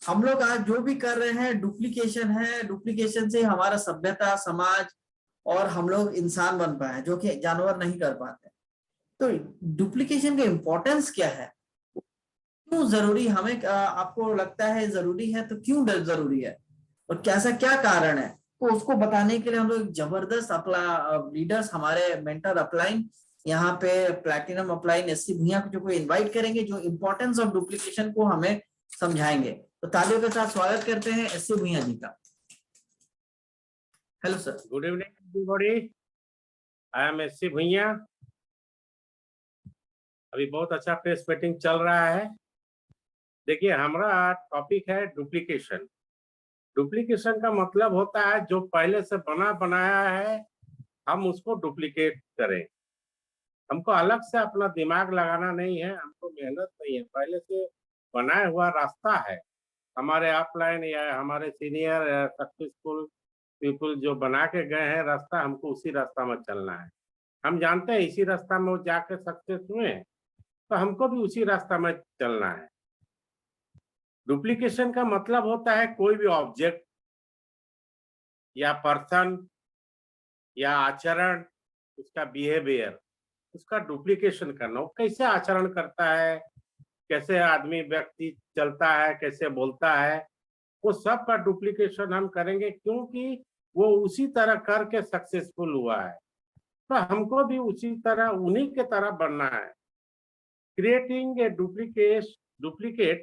हम लोग आज जो भी कर रहे हैं डुप्लीकेशन है, डुप्लीकेशन से हमारा सभ्यता, समाज और हम लोग इंसान बन पाए, जो कि जानवर नहीं कर पाते। तो डुप्लीकेशन का इंपॉर्टेंस क्या है, क्यों जरूरी, हमें आपको लगता है जरूरी है, तो क्यों जरूरी है और कैसा क्या कारण है, तो उसको बताने के लिए हम लोग जबरदस्त लीडर्स, हमारे मेंटर अपलाइन यहाँ पे प्लैटिनम अपलाइन एससी भुइयां को जो कोई इनवाइट करेंगे, जो इंपॉर्टेंस ऑफ डुप्लीकेशन को हमें समझाएंगे। तो तालियों के साथ स्वागत करते हैं एससी भुइयां जी का। Hello sir. Good evening everybody, I am SC Bhuiyan. अभी बहुत अच्छा प्रेस मीटिंग चल रहा है। देखिए हमारा टॉपिक है डुप्लीकेशन। डुप्लीकेशन का मतलब होता है जो पहले से बना बनाया है हम उसको डुप्लीकेट करें। हमको अलग से अपना दिमाग लगाना नहीं है, हमको मेहनत नहीं है, पहले से बनाया हुआ रास्ता है। हमारे अपलाइन या हमारे सीनियर सक्सेसफुल पीपल जो बना के गए हैं रास्ता, हमको उसी रास्ता में चलना है। हम जानते हैं इसी रास्ता में वो जाके सक्सेस हुए, तो हमको भी उसी रास्ता में चलना है। डुप्लीकेशन का मतलब होता है कोई भी ऑब्जेक्ट या पर्सन या आचरण, उसका बिहेवियर, उसका डुप्लीकेशन करना। वो कैसे आचरण करता है, कैसे आदमी व्यक्ति चलता है, कैसे बोलता है, वो सब का डुप्लीकेशन हम करेंगे, क्योंकि वो उसी तरह करके सक्सेसफुल हुआ है। तो हमको भी उसी तरह उन्हीं के तरह बनना है। क्रिएटिंग ए डुप्लीकेट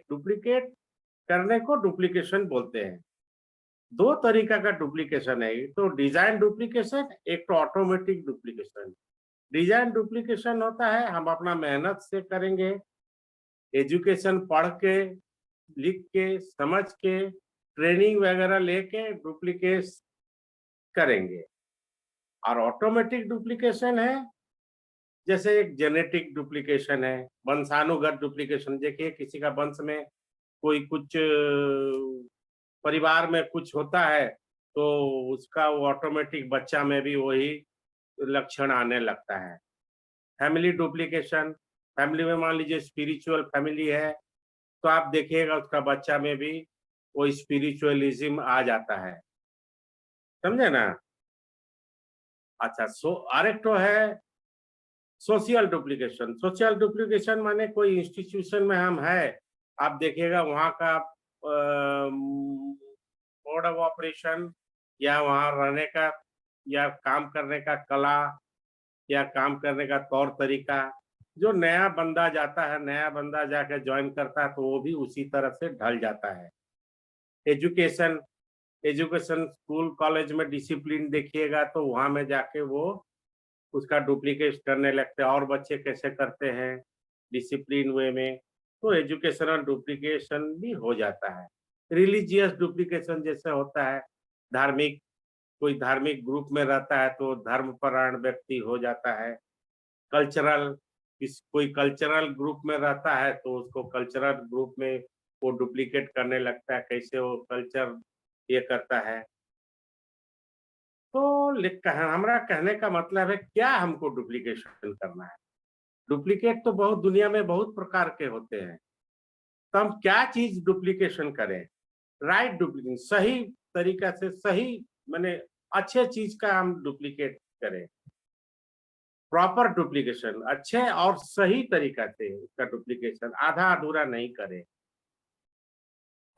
करने को डुप्लीकेशन बोलते हैं। 2 तरीका का डुप्लीकेशन है, एक तो डिजाइन डुप्लीकेशन, एक तो ऑटोमेटिक डुप्लीकेशन। डिजाइन डुप्लीकेशन होता है हम अपना मेहनत से करेंगे, एजुकेशन पढ़ के, लिख के, समझ के, ट्रेनिंग वगैरह लेके डुप्लीकेट करेंगे। और ऑटोमेटिक डुप्लीकेशन है जैसे एक जेनेटिक डुप्लीकेशन है, वंशानुगत डुप्लीकेशन। देखिए किसी का वंश में कोई कुछ परिवार में कुछ होता है तो उसका वो ऑटोमेटिक बच्चा में भी वही लक्षण आने लगता है। फैमिली डुप्लीकेशन, फैमिली में मान लीजिए स्पिरिचुअल फैमिली है तो आप देखिएगा उसका बच्चा में भी वो स्पिरिचुअलिज्म आ जाता है, समझे ना। अच्छा, और एक तो है सोशल डुप्लीकेशन। सोशल डुप्लीकेशन माने कोई इंस्टीट्यूशन में हम है, आप देखिएगा वहाँ का मोड ऑफ ऑपरेशन या वहाँ रहने का या काम करने का कला या काम करने का तौर तरीका, जो नया बंदा जाता है, नया बंदा जाके ज्वाइन करता है तो वो भी उसी तरह से ढल जाता है। एजुकेशन, एजुकेशन स्कूल कॉलेज में डिसिप्लिन देखिएगा तो वहाँ में जाके वो उसका डुप्लीकेट करने लगते हैं, और बच्चे कैसे करते हैं डिसिप्लिन वे में, तो एजुकेशनल डुप्लीकेशन भी हो जाता है। रिलीजियस डुप्लीकेशन जैसे होता है, धार्मिक, कोई धार्मिक ग्रुप में रहता है तो धर्मपरायण व्यक्ति हो जाता है। कल्चरल, कोई कल्चरल ग्रुप में रहता है तो उसको कल्चरल ग्रुप में वो डुप्लीकेट करने लगता है, कैसे वो कल्चर ये करता है। तो हमारा कहने का मतलब है क्या हमको डुप्लीकेशन करना है। डुप्लीकेट तो बहुत दुनिया में बहुत प्रकार के होते हैं, तो हम क्या चीज डुप्लीकेशन करें। राइट डुप्लीकेशन, सही तरीका से, सही माने अच्छे चीज का हम डुप्लीकेट करें। प्रॉपर डुप्लीकेशन, अच्छे और सही तरीका से उसका डुप्लीकेशन, आधा अधूरा नहीं करें।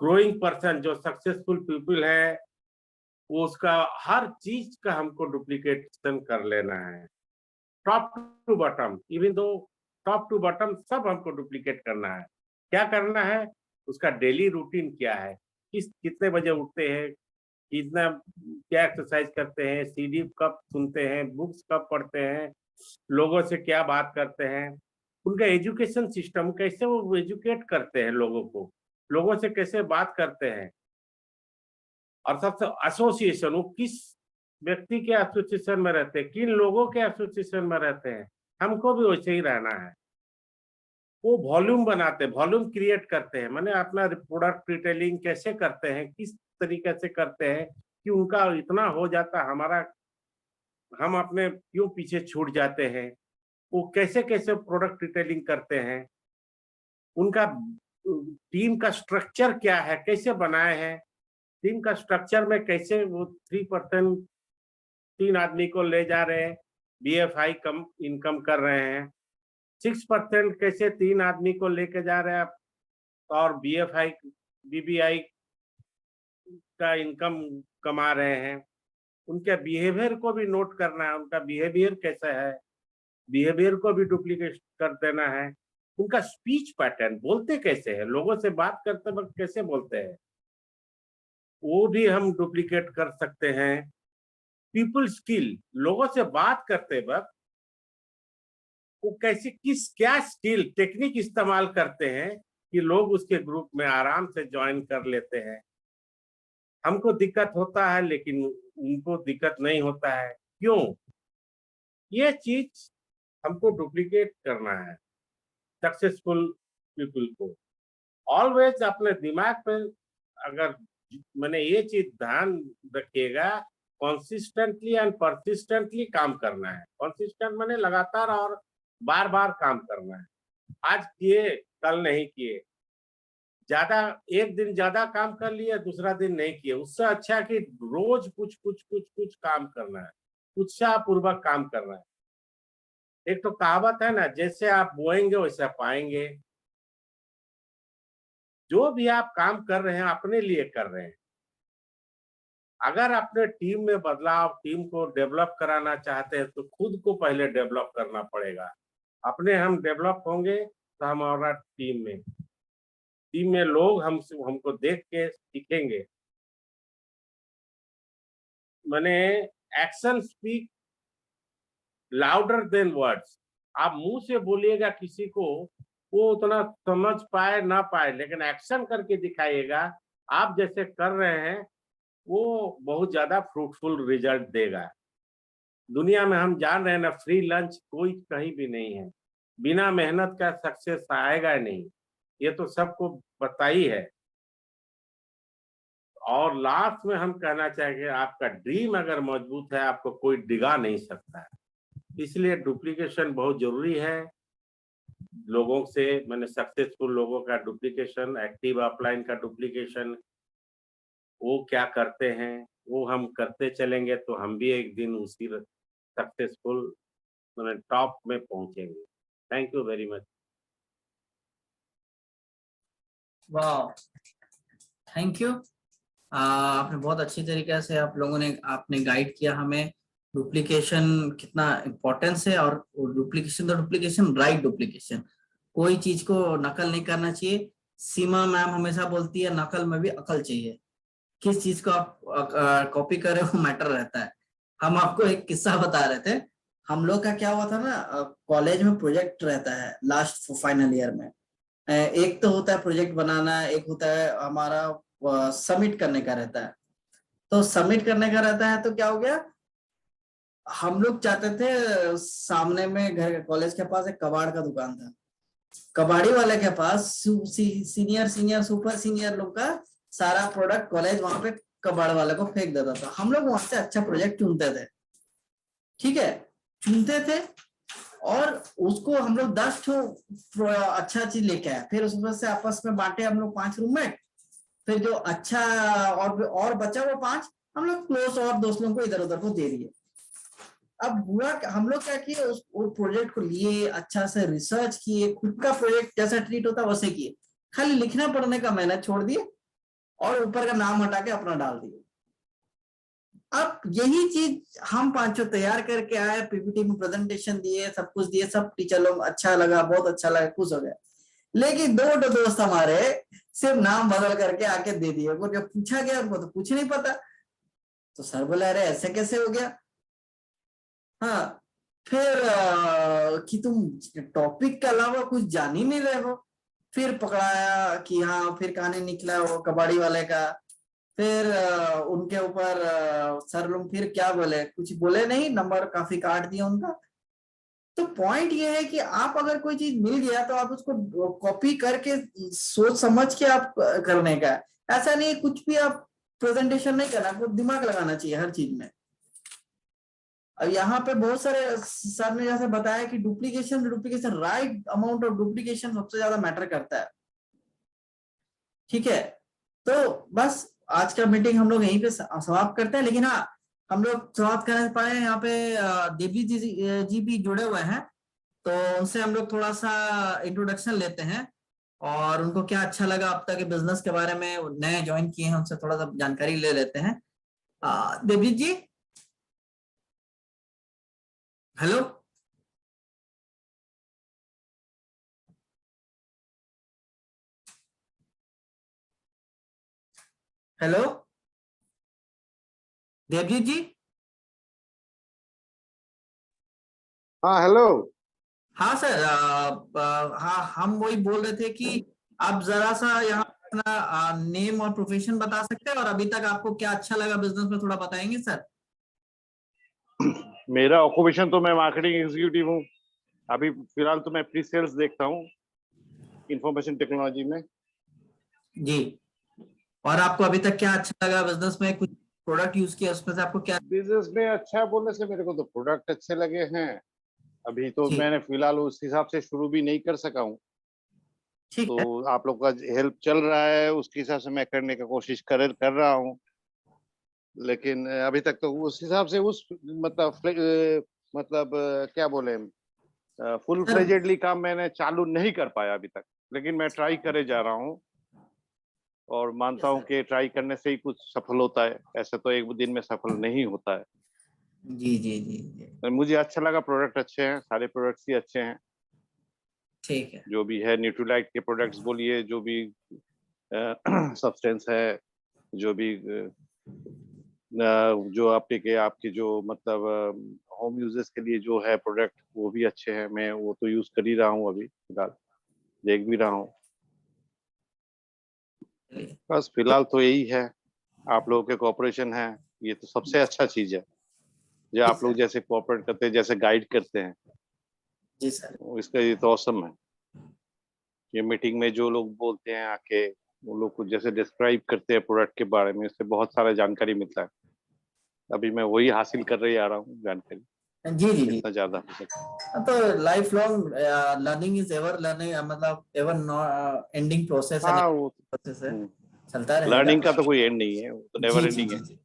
ग्रोइंग पर्सन, जो सक्सेसफुल पीपल है, वो उसका हर चीज का हमको डुप्लीकेशन कर लेना है, top to bottom, even though top to bottom सब हमको डुप्लीकेट करना है। क्या करना है, उसका डेली रूटीन क्या है, कितने बजे उठते हैं, कितना क्या एक्सरसाइज करते हैं, सीडी कब सुनते हैं, बुक्स कब पढ़ते हैं, लोगों से क्या बात करते हैं, उनका एजुकेशन सिस्टम कैसे वो एजुकेट करते हैं लोगों को, लोगों से कैसे बात करते हैं। और सबसे एसोसिएशन, वो किस व्यक्ति के एसोसिएशन में रहते हैं, किन लोगों के एसोसिएशन में रहते हैं, हमको भी वैसे ही रहना है। वो वॉल्यूम बनाते हैं, वॉल्यूम क्रिएट करते हैं, माने अपना प्रोडक्ट रिटेलिंग कैसे करते हैं, किस तरीके से करते हैं कि उनका इतना हो जाता है, हमारा हम अपने क्यों पीछे छूट जाते हैं। वो कैसे कैसे प्रोडक्ट रिटेलिंग करते हैं, उनका टीम का स्ट्रक्चर क्या है, कैसे बनाए हैं, टीम का स्ट्रक्चर में कैसे वो 3% 3 आदमी को ले जा रहे हैं, बीएफआई कम इनकम कर रहे हैं, 6% कैसे 3 आदमी को लेके जा रहे हैं और बीएफआई बीबीआई का इनकम कमा रहे हैं। उनके बिहेवियर को भी नोट करना है, उनका बिहेवियर कैसा है, बिहेवियर को भी डुप्लीकेट कर देना है। उनका स्पीच पैटर्न, बोलते कैसे हैं, लोगों से बात करते वक्त कैसे बोलते हैं, वो भी हम डुप्लीकेट कर सकते हैं। पीपल स्किल, लोगों से बात करते वक्त वो कैसे क्या स्किल टेक्निक इस्तेमाल करते हैं कि लोग उसके ग्रुप में आराम से ज्वाइन कर लेते हैं। हमको दिक्कत होता है लेकिन उनको दिक्कत नहीं होता है, क्यों? ये चीज हमको डुप्लीकेट करना है सक्सेसफुल पीपल को। ऑलवेज अपने दिमाग पे अगर मैंने ये चीज ध्यान रखिएगा, कंसिस्टेंटली एंड परसिस्टेंटली काम करना है। कंसिस्टेंट माने लगातार और बार बार काम करना है, आज किए कल नहीं किए, ज्यादा एक दिन ज्यादा काम कर लिया दूसरा दिन नहीं किए, उससे अच्छा कि रोज कुछ कुछ कुछ कुछ काम करना है, उत्साह पूर्वक काम करना है। एक तो कहावत है ना, जैसे आप बोएंगे वैसे पाएंगे। जो भी आप काम कर रहे हैं अपने लिए कर रहे हैं। अगर अपने टीम में बदलाव, टीम को डेवलप कराना चाहते हैं तो खुद को पहले डेवलप करना पड़ेगा। अपने हम डेवलप होंगे तो हमारा टीम में लोग हमको देख के सीखेंगे। माने action speak louder than words. आप मुंह से बोलिएगा किसी को, वो उतना समझ पाए ना पाए, लेकिन एक्शन करके दिखाइएगा, आप जैसे कर रहे हैं वो बहुत ज्यादा फ्रूटफुल रिजल्ट देगा। दुनिया में हम जान रहे हैं ना, फ्री लंच कोई कहीं भी नहीं है। बिना मेहनत का सक्सेस आएगा नहीं, ये तो सबको पता ही है। और लास्ट में हम कहना चाहेंगे, आपका ड्रीम अगर मजबूत है, आपको कोई डिगा नहीं सकता है। इसलिए डुप्लीकेशन बहुत जरूरी है। लोगों से, मैंने सक्सेसफुल लोगों का डुप्लीकेशन, एक्टिव अपलाइन का डुप्लीकेशन, वो क्या करते हैं वो हम करते चलेंगे तो हम भी एक दिन उसी सक्सेसफुल मैंने टॉप में पहुंचेंगे। Thank you very much. वाह, थैंक यू। आपने बहुत अच्छी तरीके से आप लोगों ने आपने गाइड किया हमें डुप्लीकेशन कितना इम्पोर्टेंस है, और डुप्लीकेशन राइट डुप्लीकेशन, कोई चीज को नकल नहीं करना चाहिए। सीमा मैम हमेशा बोलती है नकल में भी अकल चाहिए। किस चीज को आप कॉपी कर रहे हो मैटर रहता है। हम आपको एक किस्सा बता रहे थे। हम लोग का क्या हुआ था ना, कॉलेज में प्रोजेक्ट रहता है लास्ट फाइनल ईयर में। एक तो होता है प्रोजेक्ट बनाना, एक होता है हमारा सबमिट करने का रहता है। तो सबमिट करने का रहता है तो क्या हो गया, हम लोग चाहते थे, सामने में घर कॉलेज के पास एक कबाड़ का दुकान था। कबाड़ी वाले के पास सीनियर सुपर सीनियर लोग का सारा प्रोडक्ट कॉलेज वहां पे कबाड़ वाले को फेंक देता था। हम लोग वहां से अच्छा प्रोजेक्ट चुनते थे, ठीक है, चुनते थे, और उसको हम लोग 10 ठो अच्छा चीज लेके आए। फिर उसमें से आपस में बांटे हम लोग 5 रूममेट। फिर जो अच्छा और बचा वो 5 हम लोग क्लोज और दोस्त लोगों को इधर उधर को दे दिए। अब हुआ हम लोग क्या किए, उस प्रोजेक्ट को लिए, अच्छा से रिसर्च किए, खुद का प्रोजेक्ट जैसा ट्रीट होता वैसे किए, खाली लिखना पढ़ने का मेहनत छोड़ दिए और ऊपर का नाम हटा के अपना डाल दिए। अब यही चीज हम 5 तैयार करके आए, पीपीटी में प्रेजेंटेशन दिए, सब कुछ दिए, सब टीचर लोग अच्छा लगा, बहुत अच्छा लगा, खुश हो गए। लेकिन 2 दोस्त हमारे सिर्फ नाम बदल करके आके दे दिए। वो जब पूछा गया उनको तो कुछ नहीं पता, तो सर बोले अरे ऐसे कैसे हो गया। हाँ, फिर कि तुम टॉपिक के अलावा कुछ जान ही नहीं रहे हो। फिर पकड़ाया कि हाँ, फिर कहानी निकला वो कबाड़ी वाले का। फिर उनके ऊपर सर लोग फिर क्या बोले, कुछ बोले नहीं, नंबर काफी काट दिया उनका। तो पॉइंट ये है कि आप अगर कोई चीज मिल गया तो आप उसको कॉपी करके सोच समझ के आप करने का, ऐसा नहीं कुछ भी आप प्रेजेंटेशन नहीं करना, आपको दिमाग लगाना चाहिए हर चीज में। अब यहाँ पे बहुत सारे सर ने जैसे बताया कि duplication right amount of duplication सबसे ज्यादा मैटर करता है, ठीक है। तो बस आज का मीटिंग हम लोग यहीं पे समाप्त करते हैं। लेकिन हाँ, हम लोग समाप्त करने से पहले यहाँ पे देवी जी भी जुड़े हुए हैं, तो उनसे हम लोग थोड़ा सा इंट्रोडक्शन लेते हैं और उनको क्या अच्छा लगा अब तक के बिजनेस के बारे में, नए ज्वाइन किए हैं, उनसे थोड़ा सा जानकारी ले लेते हैं। देवी जी, हेलो। हेलो देवजीत जी। हाँ हेलो। हाँ सर, हाँ हम वही बोल रहे थे कि आप जरा सा यहाँ अपना नेम और प्रोफेशन बता सकते हैं, और अभी तक आपको क्या अच्छा लगा बिजनेस में, थोड़ा बताएंगे सर। मेरा ऑक्यूपेशन तो मैं मार्केटिंग एग्जीक्यूटिव हूँ। अभी फिलहाल तो मैं प्री सेल्स देखता हूँ इंफॉर्मेशन टेक्नोलॉजी में। जी, और आपको अभी तक क्या अच्छा लगा बिजनेस में, कुछ प्रोडक्ट यूज किया उसमें से आपको क्या। बिजनेस में अच्छा बोलने से मेरे को तो प्रोडक्ट अच्छे लगे हैं। अभी तो जी, मैंने फिलहाल उस हिसाब से शुरू भी नहीं कर सका हूँ, ठीक है। तो आप लोग का हेल्प चल रहा है, उसके हिसाब से मैं करने का कोशिश कर रहा हूँ। लेकिन अभी तक तो उस हिसाब से उस मतलब क्या बोले, फुल सर, फ्लेजेडली काम मैंने चालू नहीं कर पाया अभी तक। लेकिन मैं ट्राई करे जा रहा हूँ और मानता हूँ कि ट्राई करने से ही कुछ सफल होता है, ऐसे तो एक दिन में सफल नहीं होता है। जी जी जी जी, तो मुझे अच्छा लगा, प्रोडक्ट अच्छे हैं, सारे प्रोडक्ट्स ही अच्छे हैं। ठीक है। जो भी है न्यूट्रीलाइट के प्रोडक्ट्स बोलिए, जो भी सब्सटेंस है, जो भी जो आपके जो मतलब होम यूजेस के लिए जो है प्रोडक्ट, वो भी अच्छे हैं। मैं वो तो यूज कर ही रहा हूँ, अभी फिलहाल देख भी रहा हूँ। बस फिलहाल तो यही है, आप लोगों के कोऑपरेशन है, ये तो सबसे अच्छा चीज है। जो आप लोग जैसे कोऑपरेट करते हैं, जैसे गाइड करते हैं, जी सर। इसका ये तो ऑसम है। ये मीटिंग में जो लोग बोलते हैं आके, वो लोग कुछ जैसे डिस्क्राइब करते हैं प्रोडक्ट के बारे में, इससे बहुत सारा जानकारी मिलता है। अभी मैं वही हासिल कर रही आ रहा हूँ जानकारी, जी जी जी। जितना ज्यादा हो सके। तो life long learning is ever learning, मतलब एवर एंडिंग प्रोसेस है, हाँ, वो प्रोसेस है, चलता रहेगा। लर्निंग का तो कोई एंड नहीं है, वो तो जी नेवर जी एंडिंग जी है। जी,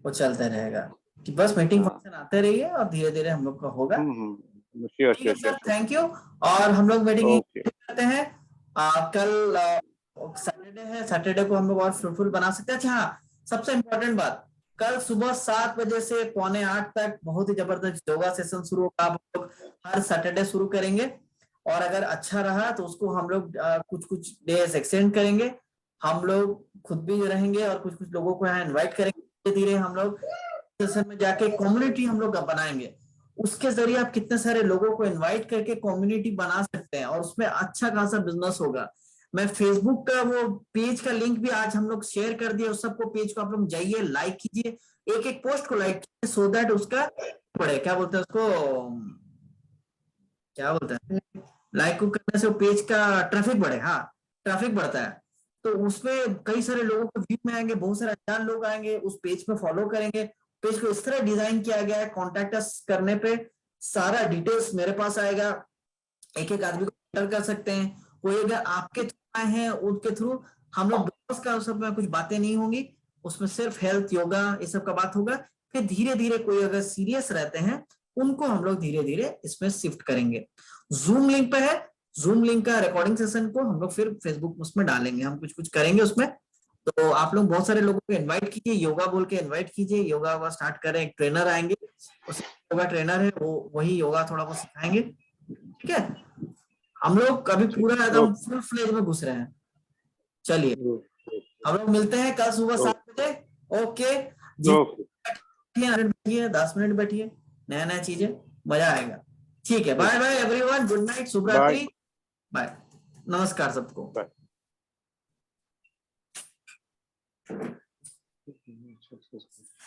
वो चलता रहेगा कि बस मीटिंग हाँ। फंक्शन आते रहिए और धीरे धीरे हम लोग का होगा। श्योर ठीक है sure sir, sure. Thank you. और हम लोग मीटिंग ओके। करते हैं कल सैटरडे है, सैटरडे को हम लोग और फ्रूटफुल बना सकते हैं। अच्छा हाँ, सबसे इम्पोर्टेंट बात, कल सुबह 7 बजे से 7:45 तक बहुत ही जबरदस्त योगा सेशन शुरू होगा। आप लोग हर सैटरडे शुरू करेंगे और अगर अच्छा रहा तो उसको हम लोग कुछ कुछ डेज एक्सटेंड करेंगे। हम लोग खुद भी रहेंगे और कुछ कुछ लोगों को यहाँ इनवाइट करेंगे। धीरे धीरे हम लोग सेशन में जाके कम्युनिटी हम लोग बनाएंगे। उसके जरिए आप कितने सारे लोगों को इनवाइट करके कम्युनिटी बना सकते हैं और उसमें अच्छा खासा बिजनेस होगा। मैं फेसबुक का वो पेज का लिंक भी आज हम लोग शेयर कर दिए, उस सबको पेज को आप लोग जाइए, लाइक कीजिए, एक एक पोस्ट को लाइक कीजिए, सो दैट उसका बढ़े, क्या बोलते हैं उसको, क्या बोलते हैं, लाइक को करने से पेज का ट्रैफिक बढ़े। हाँ, ट्रैफिक बढ़ता है तो उसमें कई सारे लोगों को व्यू में आएंगे, बहुत सारे अनजान लोग आएंगे, उस पेज पे फॉलो करेंगे। पेज को इस तरह डिजाइन किया गया है, कॉन्टेक्ट अस करने पे सारा डिटेल्स मेरे पास आएगा, एक एक आदमी को एंटर कर सकते हैं। कोई अगर आपके थ्रू आए हैं उनके थ्रू हम लोग बिजनेस का सब में कुछ बातें नहीं होंगी, उसमें सिर्फ हेल्थ योगा ये सब का बात होगा। फिर धीरे धीरे कोई अगर सीरियस रहते हैं उनको हम लोग धीरे धीरे इसमें शिफ्ट करेंगे। जूम लिंक पे है, जूम लिंक का रिकॉर्डिंग सेशन को हम लोग फिर फेसबुक उसमें डालेंगे, हम कुछ कुछ करेंगे उसमें। तो आप लोग बहुत सारे लोगों को इनवाइट कीजिए, योगा बोल के इनवाइट कीजिए, योगा वोगा स्टार्ट करें। एक ट्रेनर आएंगे, उस योगा ट्रेनर है वो, वही योगा थोड़ा बहुत सिखाएंगे। ठीक है, हम लोग कभी पूरा एकदम फुल फ्लेज में घुस रहे हैं। चलिए हम लोग मिलते हैं कल सुबह 7 बजे। ओके जी, बैठिए 10 मिनट बैठिए, नया नया चीजें, मजा आएगा। ठीक है, bye bye everyone, good night, शुभ रात्रि, बाय, नमस्कार सबको। बाय।